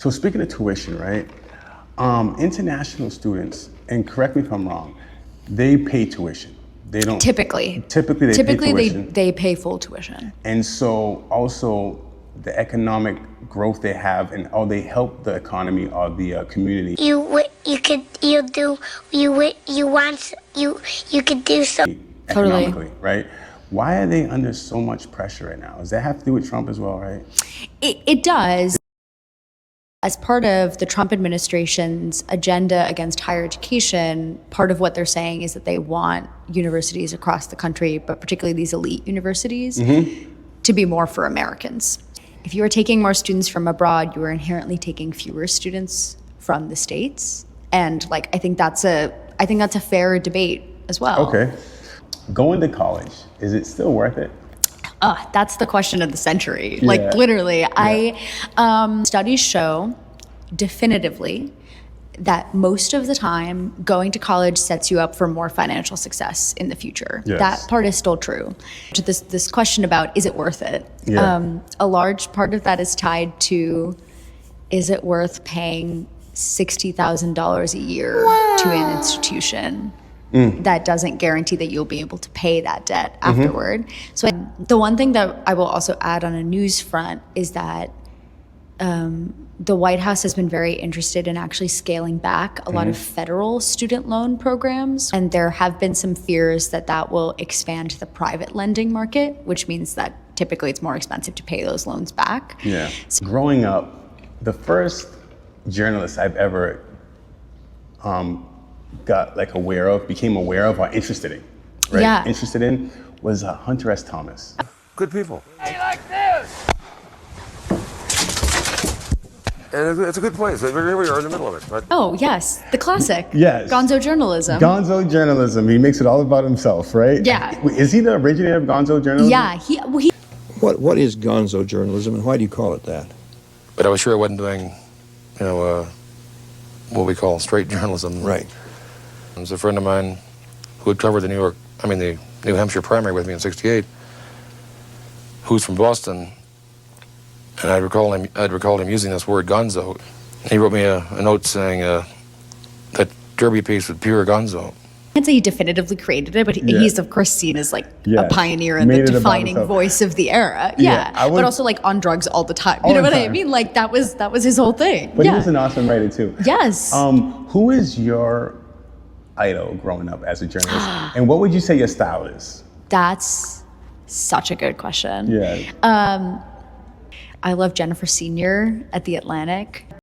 So speaking of tuition, right? International students, and correct me if I'm wrong, they pay tuition. They don't Typically they pay tuition. they pay full tuition. And so also the economic growth they have and how they help the economy of the community. You could do so. Economically, right? Why are they under so much pressure right now? Does that have to do with Trump as well, right? It does. As part of the Trump administration's agenda against higher education, part of what they're saying is that they want universities across the country, but particularly these elite universities, to be more for Americans. If you are taking more students from abroad, you are inherently taking fewer students from the States. And I think that's a fair debate as well. Okay. Going to college, is it still worth it? That's the question of the century. Yeah. Literally, studies show definitively that most of the time going to college sets you up for more financial success in the future. Yes. That part is still true. To this question about, is it worth it? Yeah. A large part of that is tied to, is it worth paying $60,000 a year to an institution that doesn't guarantee that you'll be able to pay that debt afterward? So the one thing that I will also add on a news front is that the White House has been very interested in actually scaling back a lot of federal student loan programs. And there have been some fears that that will expand the private lending market, which means that typically it's more expensive to pay those loans back. Yeah. Growing up, the first journalist I've ever became aware of or interested in, right? Yeah. Interested in was Hunter S. Thomas. Good people. Hey, like this! And it's a good place. Here we are in the middle of it. But Oh, yes. The classic. Yes. Gonzo journalism. Gonzo journalism. He makes it all about himself, right? Yeah. Is he the originator of Gonzo journalism? Yeah. What is gonzo journalism, and why do you call it that? but I was sure I wasn't doing, what we call straight journalism. Right. There was a friend of mine who had covered the the New Hampshire primary with me in '68, who's from Boston, and I'd recalled him using this word gonzo. He wrote me a note saying that Derby piece was pure gonzo. I can't say he definitively created it, but he's of course seen as a pioneer and Made the it about defining himself. voice of the era. Yeah, But also on drugs all the time. You All know the what I time. mean? That was his whole thing. But yeah. he was an awesome writer too. Yes. Who is your idol growing up as a journalist? And what would you say your style is? That's such a good question. Yeah. I love Jennifer Senior at The Atlantic.